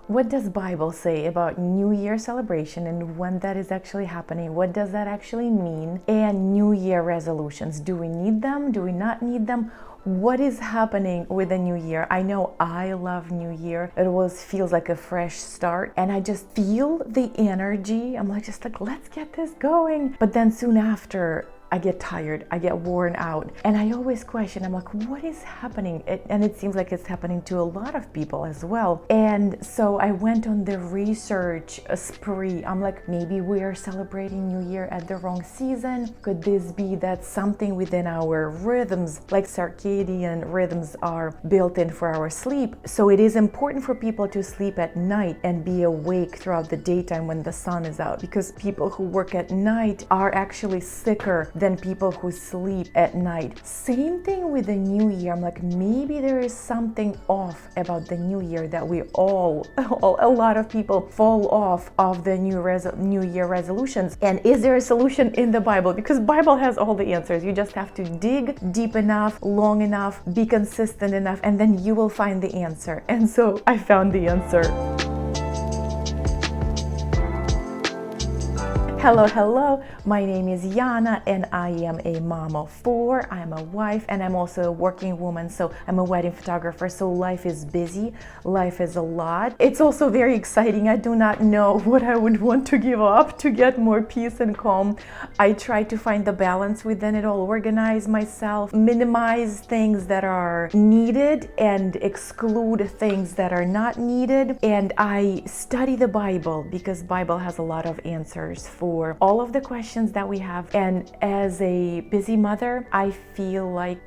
What does Bible say about New Year celebration and when that is actually happening? What does that actually mean? And New Year resolutions. Do we need them? Do we not need them? What is happening with the new year? I know I love New Year. It always feels like a fresh start and I just feel the energy. I'm just like, let's get this going. But then soon after, I get tired, I get worn out, and I always question, I'm like, what is happening? And it seems like it's happening to a lot of people as well. And so I went on the research spree. I'm like, maybe we are celebrating New Year at the wrong season. Could this be that something within our rhythms, like circadian rhythms, are built in for our sleep? So it is important for people to sleep at night and be awake throughout the daytime when the sun is out, because people who work at night are actually sicker than people who sleep at night. Same thing with the new year. I'm like, maybe there is something off about the new year that we all a lot of people fall off of the new year resolutions. And is there a solution in the Bible? Because Bible has all the answers. You just have to dig deep enough, long enough, be consistent enough, and then you will find the answer. And so I found the answer. Hello, my name is Yana and I am a mom of 4. I'm a wife and I'm also a working woman, so I'm a wedding photographer, so life is busy, life is a lot. It's also very exciting. I do not know what I would want to give up to get more peace and calm. I try to find the balance within it all, organize myself, minimize things that are needed and exclude things that are not needed. And I study the Bible because Bible has a lot of answers for all of the questions that we have. And as a busy mother, I feel like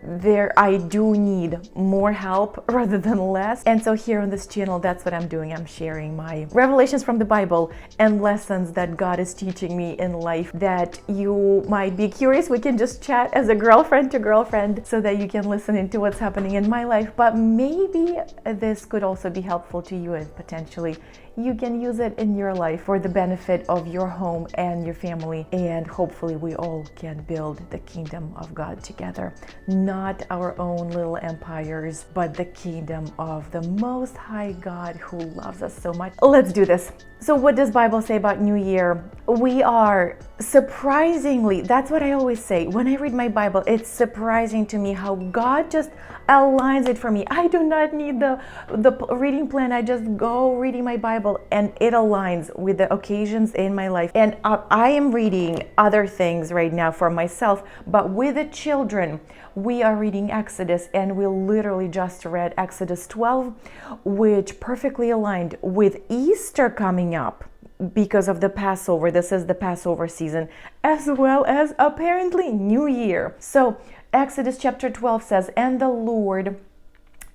I do need more help rather than less. And so here on this channel, that's what I'm doing. I'm sharing my revelations from the Bible and lessons that God is teaching me in life that you might be curious. We can just chat as a girlfriend to girlfriend so that you can listen into what's happening in my life. But maybe this could also be helpful to you, and potentially you can use it in your life for the benefit of your home and your family. And hopefully we all can build the kingdom of God together. Not our own little empires, but the kingdom of the Most High God who loves us so much. Let's do this. So what does Bible say about New Year? We are surprisingly, that's what I always say. When I read my Bible, it's surprising to me how God just aligns it for me. I do not need the reading plan. I just go reading my Bible and it aligns with the occasions in my life. And I am reading other things right now for myself, but with the children, we are reading Exodus, and we literally just read Exodus 12, which perfectly aligned with Easter coming up because of the Passover. This is the Passover season, as well as apparently New Year. So Exodus chapter 12 says, and the Lord,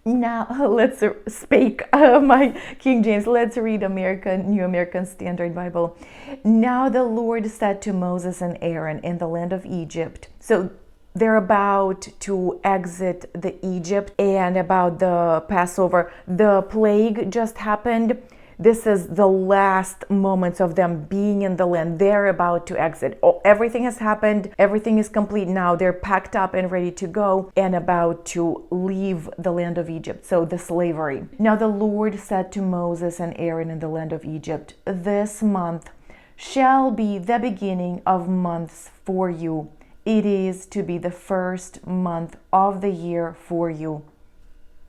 now let's speak my King James, let's read New American Standard Bible. Now the Lord said to Moses and Aaron in the land of Egypt. So they're about to exit the Egypt, and about the Passover, the plague just happened. This is the last moments of them being in the land. They're about to exit. Everything has happened. Everything is complete now. They're packed up and ready to go and about to leave the land of Egypt. So the slavery. Now the Lord said to Moses and Aaron in the land of Egypt, this month shall be the beginning of months for you. It is to be the first month of the year for you.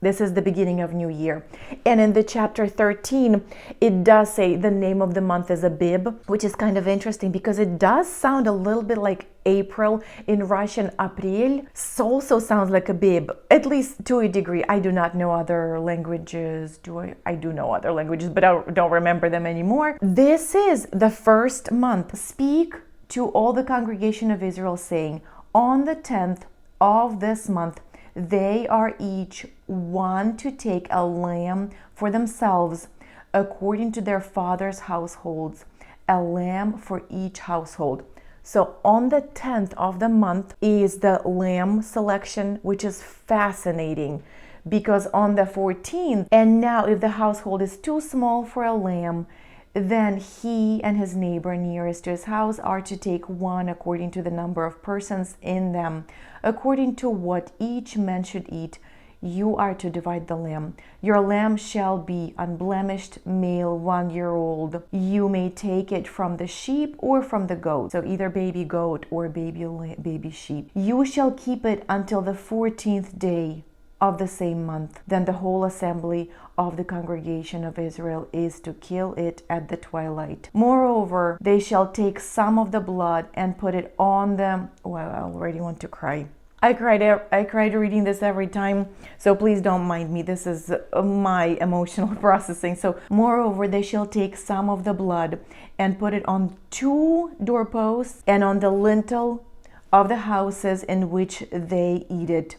This is the beginning of New Year. And in the chapter 13, it does say the name of the month is Abib, which is kind of interesting because it does sound a little bit like April. In Russian, April also sounds like Abib, at least to a degree. I do not know other languages. I do know other languages, but I don't remember them anymore. This is the first month. Speak to all the congregation of Israel, saying, on the 10th of this month, they are each one to take a lamb for themselves according to their father's households, a lamb for each household. So on the 10th of the month is the lamb selection, which is fascinating because on the 14th, and now if the household is too small for a lamb, then he and his neighbor nearest to his house are to take one according to the number of persons in them, according to what each man should eat. you are to divide the lamb. Your lamb shall be unblemished, male, 1 year old. You may take it from the sheep or from the goat, so either baby goat or baby sheep. You shall keep it until the 14th day of the same month. Then the whole assembly of the congregation of Israel is to kill it at the twilight. Moreover, they shall take some of the blood and put it on them. Well, I already want to cry. I cried reading this every time, so please don't mind me. This is my emotional processing. So, moreover, they shall take some of the blood and put it on 2 doorposts and on the lintel of the houses in which they eat it.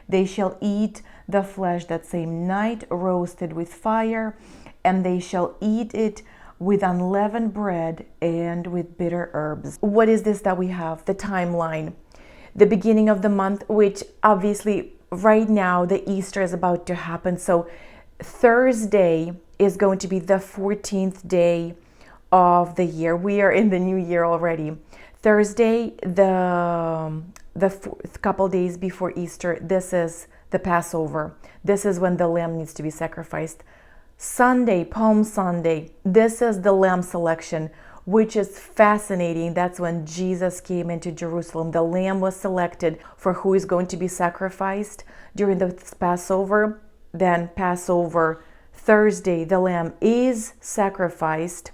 They shall eat the flesh that same night, roasted with fire, and they shall eat it with unleavened bread and with bitter herbs. What is this that we have? The timeline. The beginning of the month, which obviously right now the Easter is about to happen. So Thursday is going to be the 14th day of the year. We are in the new year already. Thursday, the couple days before Easter, this is the Passover. This is when the lamb needs to be sacrificed. Sunday, Palm Sunday, this is the lamb selection, which is fascinating. That's when Jesus came into Jerusalem. The lamb was selected for who is going to be sacrificed during the Passover. Then Passover, Thursday, the lamb is sacrificed.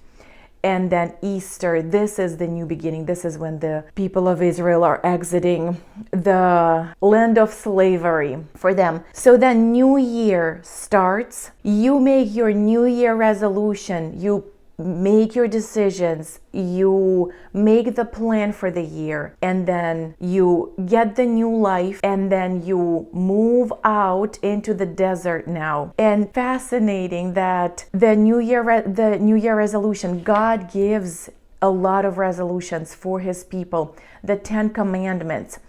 And then Easter, this is the new beginning. This is when the people of Israel are exiting the land of slavery for them. So then New Year starts. You make your New Year resolution. You make your decisions. You make the plan for the year. And then you get the new life. And then you move out into the desert now. And fascinating that the New Year resolution, God gives a lot of resolutions for his people. The 10 Commandments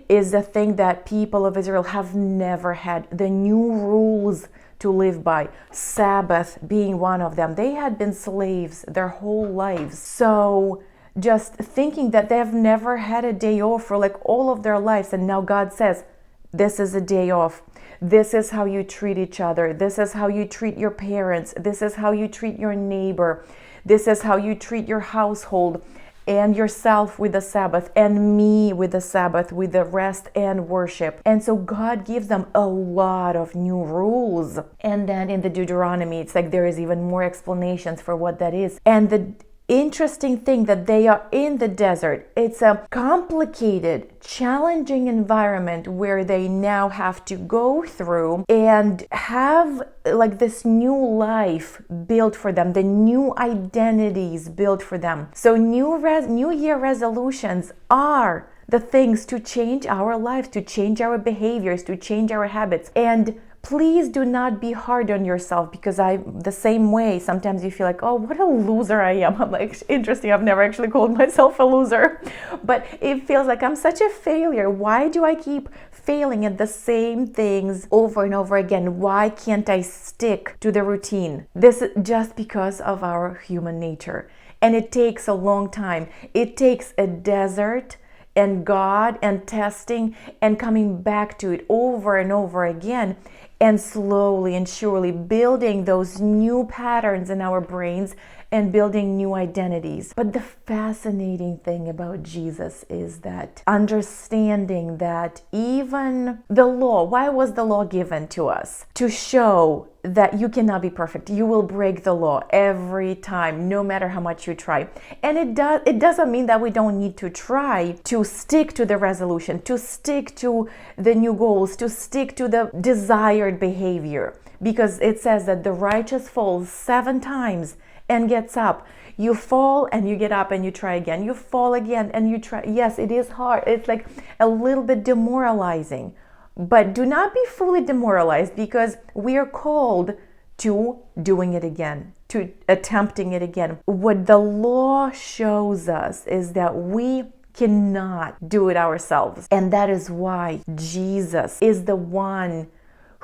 is the thing that people of Israel have never had. The new rules to live by, Sabbath being one of them. They had been slaves their whole lives. So just thinking that they've never had a day off for like all of their lives, and now God says, this is a day off. This is how you treat each other. This is how you treat your parents. This is how you treat your neighbor. This is how you treat your household and yourself with the Sabbath, and me with the Sabbath, with the rest and worship. And so God gives them a lot of new rules. And then in the Deuteronomy, it's like there is even more explanations for what that is. And the interesting thing that they are in the desert. It's a complicated, challenging environment where they now have to go through and have like this new life built for them, the new identities built for them. So New Year resolutions are the things to change our lives, to change our behaviors, to change our habits. And please do not be hard on yourself, because the same way, sometimes you feel like, oh, what a loser I am. I'm like, interesting, I've never actually called myself a loser, but it feels like I'm such a failure. Why do I keep failing at the same things over and over again? Why can't I stick to the routine? This is just because of our human nature. And it takes a long time. It takes a desert and God and testing and coming back to it over and over again, and slowly and surely building those new patterns in our brains and building new identities. But the fascinating thing about Jesus is that understanding that even the law, why was the law given to us? To show that you cannot be perfect. You will break the law every time, no matter how much you try. And it doesn't mean that we don't need to try to stick to the resolution, to stick to the new goals, to stick to the desired behavior. Because it says that the righteous falls 7 times and gets up. You fall and you get up and you try again. You fall again and you try. Yes, it is hard. It's like a little bit demoralizing. But do not be fully demoralized, because we are called to doing it again, to attempting it again. What the law shows us is that we cannot do it ourselves. And that is why Jesus is the one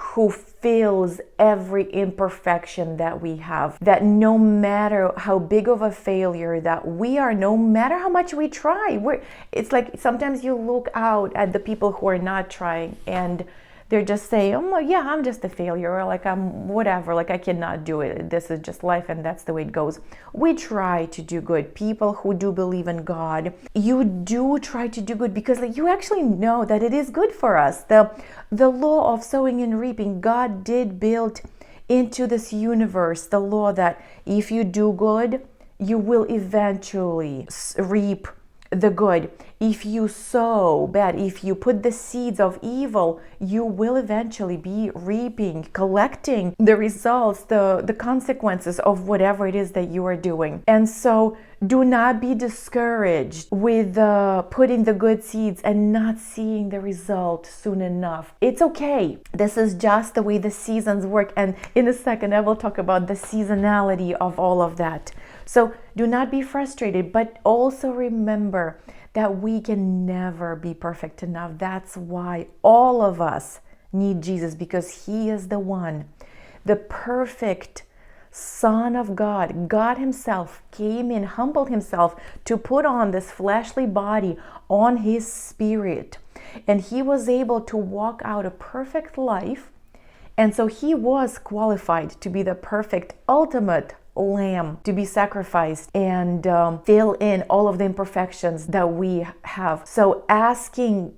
who fills every imperfection that we have. That no matter how big of a failure that we are, no matter how much we try, it's like sometimes you look out at the people who are not trying and They're just saying, oh, well, yeah, I'm just a failure, or like I'm whatever, like I cannot do it. This is just life and that's the way it goes. We try to do good. People who do believe in God, you do try to do good because like, you actually know that it is good for us. The law of sowing and reaping, God did build into this universe the law that if you do good, you will eventually reap the good. If you sow bad, if you put the seeds of evil, you will eventually be reaping, collecting the results, the consequences of whatever it is that you are doing. And so do not be discouraged with putting the good seeds and not seeing the result soon enough. It's okay. This is just the way the seasons work. And in a second, I will talk about the seasonality of all of that. So do not be frustrated, but also remember that we can never be perfect enough. That's why all of us need Jesus, because he is the one, the perfect Son of God. God himself came in, humbled himself to put on this fleshly body on his spirit. And he was able to walk out a perfect life. And so he was qualified to be the perfect, ultimate lamb to be sacrificed and fill in all of the imperfections that we have. So accepting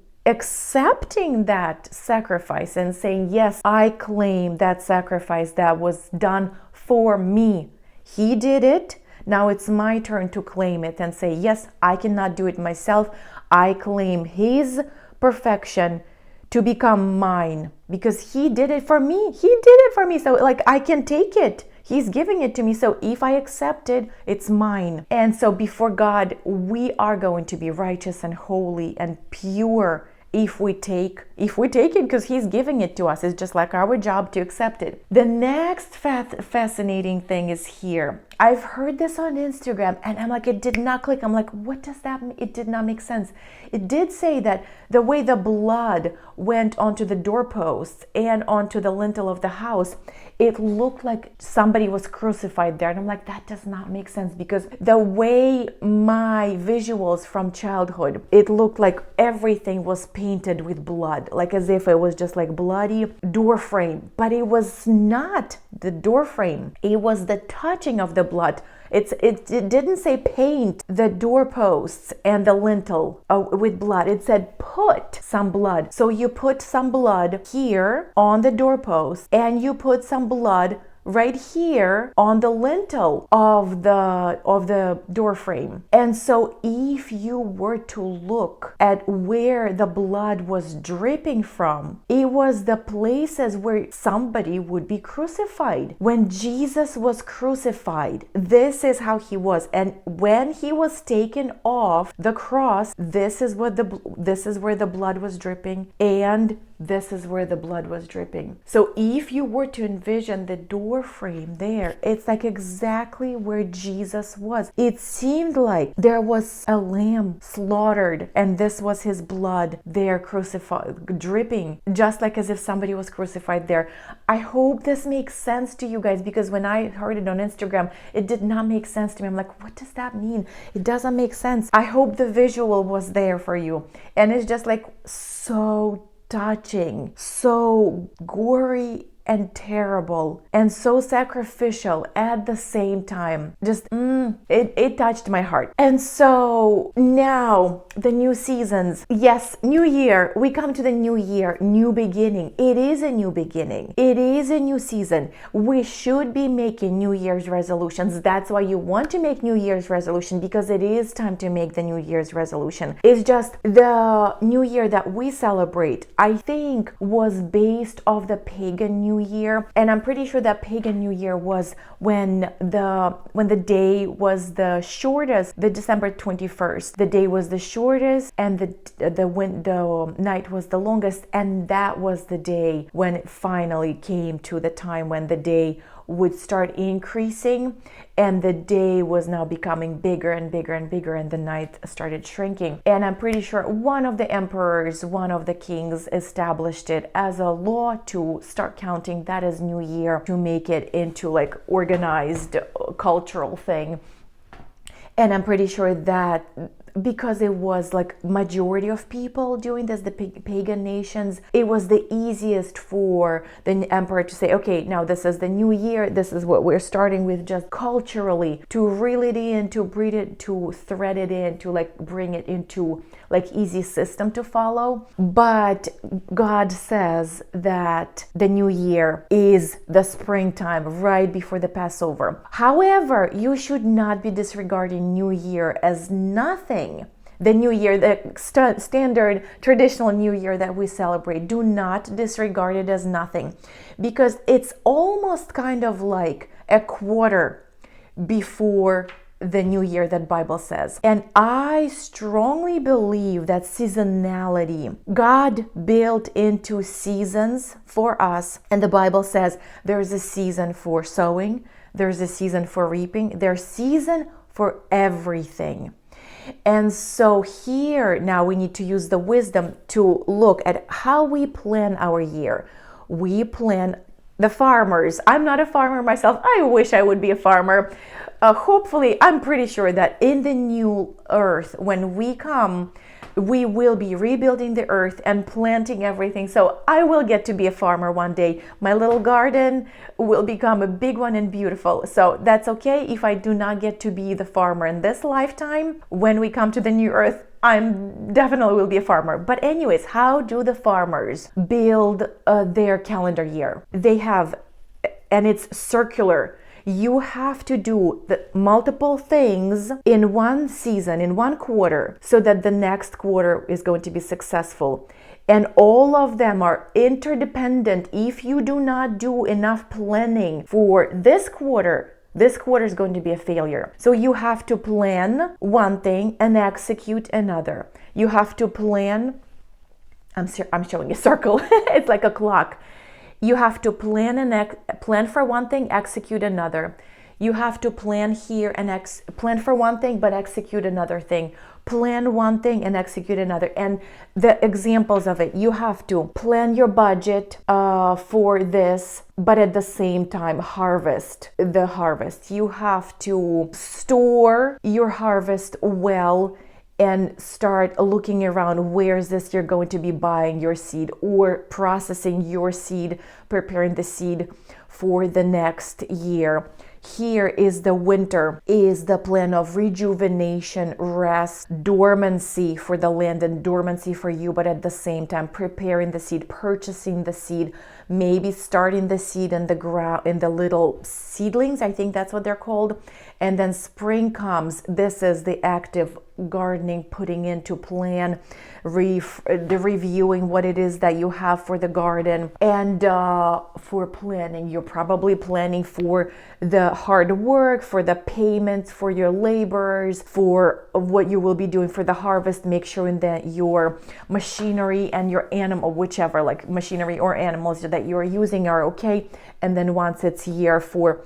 that sacrifice and saying, yes, I claim that sacrifice that was done for me. He did it. Now it's my turn to claim it and say, yes, I cannot do it myself. I claim his perfection to become mine because he did it for me. He did it for me. So like I can take it. He's giving it to me. So if I accept it, it's mine. And so before God, we are going to be righteous and holy and pure if we take it, because he's giving it to us. It's just like our job to accept it. The next fascinating thing is here. I've heard this on Instagram and I'm like, it did not click. I'm like, what does that mean? It did not make sense. It did say that the way the blood went onto the doorposts and onto the lintel of the house, it looked like somebody was crucified there. And I'm like, that does not make sense, because the way my visuals from childhood, it looked like everything was painted with blood, like as if it was just like bloody door frame. But it was not the door frame. It was the touching of the blood. It didn't say paint the doorposts and the lintel with blood. It said put some blood. So you put some blood here on the doorpost and you put some blood right here on the lintel of the door frame. And so if you were to look at where the blood was dripping from, it was the places where somebody would be crucified. When Jesus was crucified, this is how he was. And when he was taken off the cross, this is where the blood was dripping, and this is where the blood was dripping. So if you were to envision the door frame there, it's like exactly where Jesus was. It seemed like there was a lamb slaughtered and this was his blood there crucified, dripping, just like as if somebody was crucified there. I hope this makes sense to you guys, because when I heard it on Instagram, it did not make sense to me. I'm like, what does that mean? It doesn't make sense. I hope the visual was there for you. And it's just like so touching, so gory and terrible, and so sacrificial at the same time. Just it touched my heart. And so now the new seasons, yes, new year, we come to the new year, new beginning. It is a new beginning. It is a new season. We should be making New Year's resolutions. That's why you want to make New Year's resolution, because it is time to make the New Year's resolution. It's just the new year that we celebrate, I think, was based off the pagan New Year. And I'm pretty sure that pagan New Year was when the day was the shortest, the December 21st. The day was the shortest and the night was the longest, and that was the day when it finally came to the time when the day would start increasing, and the day was now becoming bigger and bigger and bigger, and the night started shrinking. And I'm pretty sure one of the emperors, one of the kings, established it as a law to start counting that as New Year, to make it into like organized cultural thing. And I'm pretty sure that because it was like majority of people doing this, the pagan nations, it was the easiest for the emperor to say, okay, now this is the new year, this is what we're starting with, just culturally to reel it in, to breed it, to thread it in, to like bring it into like easy system to follow. But God says that the new year is the springtime right before the Passover. However, you should not be disregarding New Year as nothing. The new year, the standard traditional new year that we celebrate, do not disregard it as nothing, because it's almost kind of like a quarter before the new year that Bible says. And I strongly believe that seasonality, God built into seasons for us. And the Bible says there's a season for sowing, there's a season for reaping, there's season for everything. And so here now we need to use the wisdom to look at how we plan our year. We plan, the farmers. I'm not a farmer myself. I wish I would be a farmer. Hopefully, I'm pretty sure that in the new earth, when we come, we will be rebuilding the earth and planting everything. So I will get to be a farmer one day. My little garden will become a big one and beautiful. So that's okay if I do not get to be the farmer in this lifetime. When we come to the new earth, I'm definitely will be a farmer. But anyways, how do the farmers build their calendar year? They have, and it's circular. You have to do the multiple things in one season, in one quarter, so that the next quarter is going to be successful. And all of them are interdependent. If you do not do enough planning for this quarter is going to be a failure. So you have to plan one thing and execute another. You have to plan, I'm showing a circle. It's like a clock. You have to plan for one thing, execute another. You have to plan here and plan for one thing, but execute another thing. Plan one thing and execute another. And the examples of it, you have to plan your budget for this, but at the same time harvest the harvest. You have to store your harvest well and start looking around, where is this you're going to be buying your seed or processing your seed, preparing the seed for the next year. Here is the winter, is the plan of rejuvenation, rest, dormancy for the land and dormancy for you, but at the same time preparing the seed, purchasing the seed, maybe starting the seed in the ground, in the little seedlings, I think that's what they're called. And then spring comes. This is the active gardening, putting into plan, reviewing what it is that you have for the garden. And for planning, you're probably planning for the hard work, for the payments for your laborers, for what you will be doing for the harvest. Make sure that your machinery and your animal, whichever, like machinery or animals that you're using are okay. And then once it's here for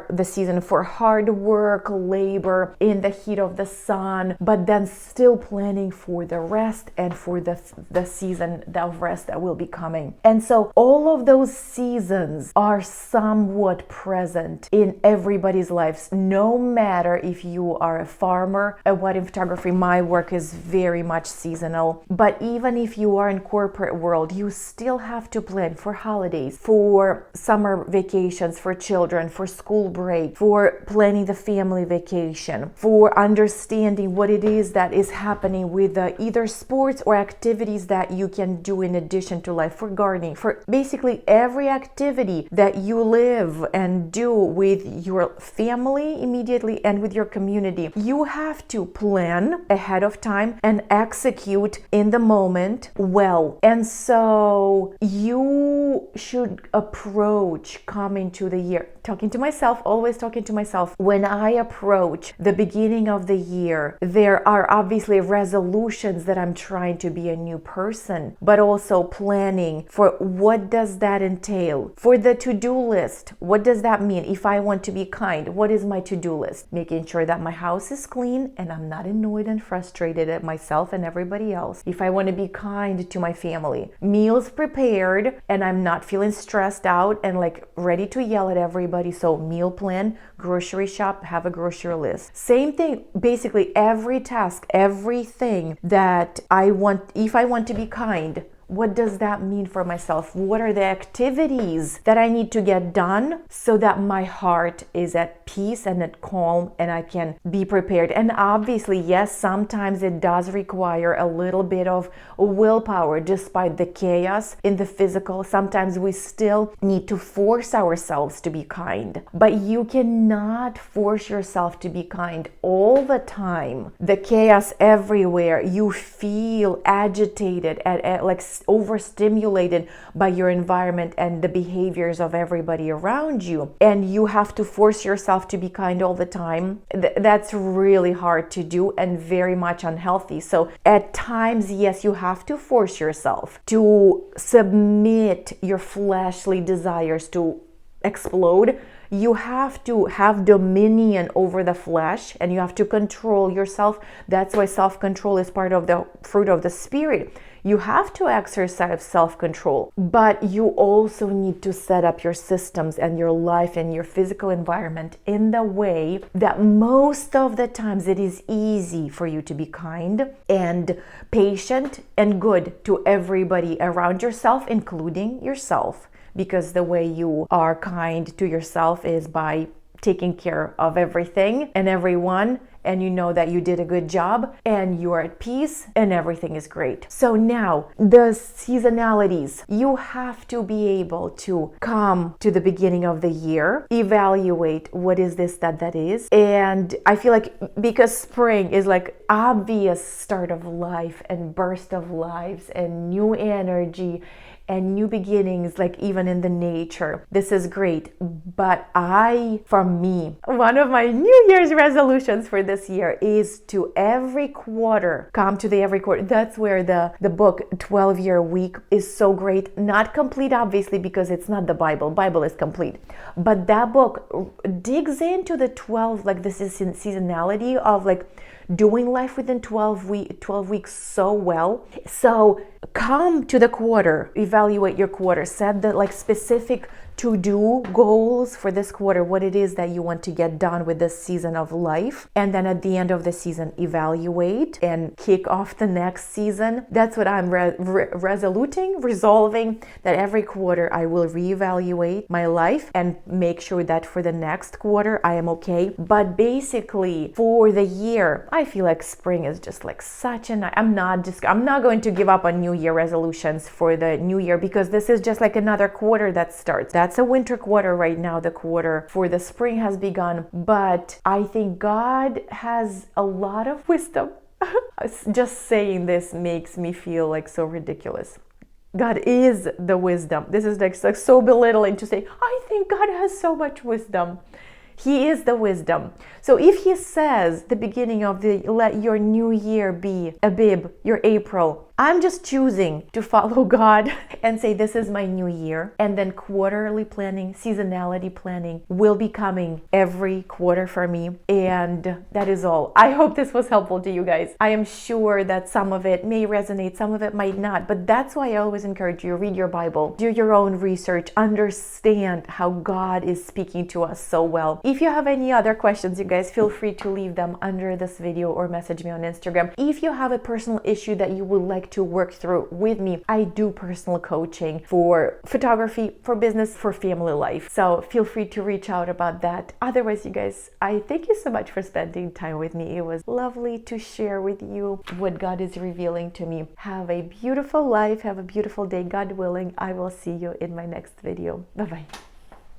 the season for hard work, labor in the heat of the sun, but then still planning for the rest and for the season of rest that will be coming. And so all of those seasons are somewhat present in everybody's lives, no matter if you are a farmer, a wedding photography. My work is very much seasonal, but even if you are in corporate world, you still have to plan for holidays, for summer vacations for children, for school break, for planning the family vacation, for understanding what it is that is happening with either sports or activities that you can do in addition to life, for gardening, for basically every activity that you live and do with your family immediately and with your community. You have to plan ahead of time and execute in the moment well. And so you should approach coming to the year, talking to myself, always talking to myself. When I approach the beginning of the year, there are obviously resolutions that I'm trying to be a new person, but also planning for what does that entail. For the to-do list, what does that mean? If I want to be kind, what is my to-do list? Making sure that my house is clean and I'm not annoyed and frustrated at myself and everybody else. If I want to be kind to my family, meals prepared and I'm not not feeling stressed out and like ready to yell at everybody. So meal plan, grocery shop, have a grocery list. Same thing, basically every task, everything that I want, if I want to be kind, what does that mean for myself? What are the activities that I need to get done so that my heart is at peace and at calm and I can be prepared? And obviously, yes, sometimes it does require a little bit of willpower despite the chaos in the physical. Sometimes we still need to force ourselves to be kind, but you cannot force yourself to be kind all the time. The chaos everywhere, you feel agitated and like overstimulated by your environment and the behaviors of everybody around you, and you have to force yourself to be kind all the time. That's really hard to do and very much unhealthy. So at times, yes, you have to force yourself to submit your fleshly desires to explode. You have to have dominion over the flesh and you have to control yourself. That's why self-control is part of the fruit of the Spirit. You have to exercise self-control, but you also need to set up your systems and your life and your physical environment in the way that most of the times it is easy for you to be kind and patient and good to everybody around yourself, including yourself. Because the way you are kind to yourself is by taking care of everything and everyone, and you know that you did a good job and you are at peace and everything is great. So now the seasonalities, you have to be able to come to the beginning of the year, evaluate what is this that is. And I feel like because spring is like obvious start of life and burst of lives and new energy and new beginnings, like even in the nature. This is great. But for me, one of my New Year's resolutions for this year is to every quarter, come to the every quarter. That's where the book 12-Year Week is so great. Not complete, obviously, because it's not the Bible. Bible is complete. But that book digs into the 12, like this is seasonality of like doing life within 12 weeks so well. So come to the quarter, evaluate your quarter, set the like specific to-do goals for this quarter, what it is that you want to get done with this season of life. And then at the end of the season, evaluate and kick off the next season. That's what I'm resolving, that every quarter I will reevaluate my life and make sure that for the next quarter I am okay. But basically for the year, I feel like spring is just like such a I'm not going to give up on New Year resolutions for the new year, because this is just like another quarter that starts. That's a winter quarter right now. The quarter for the spring has begun, but I think God has a lot of wisdom. Just saying this makes me feel like so ridiculous. God is the wisdom. This is like so belittling to say, I think God has so much wisdom. He is the wisdom. So if he says the beginning of let your new year be Abib, your April, I'm just choosing to follow God and say this is my new year. And then quarterly planning, seasonality planning will be coming every quarter for me. And that is all. I hope this was helpful to you guys. I am sure that some of it may resonate, some of it might not. But that's why I always encourage you, read your Bible, do your own research, understand how God is speaking to us so well. If you have any other questions, you guys feel free to leave them under this video or message me on Instagram. If you have a personal issue that you would like to work through with me, I do personal coaching for photography, for business, for family life. So feel free to reach out about that. Otherwise, you guys, I thank you so much for spending time with me. It was lovely to share with you what God is revealing to me. Have a beautiful life. Have a beautiful day. God willing, I will see you in my next video. Bye-bye.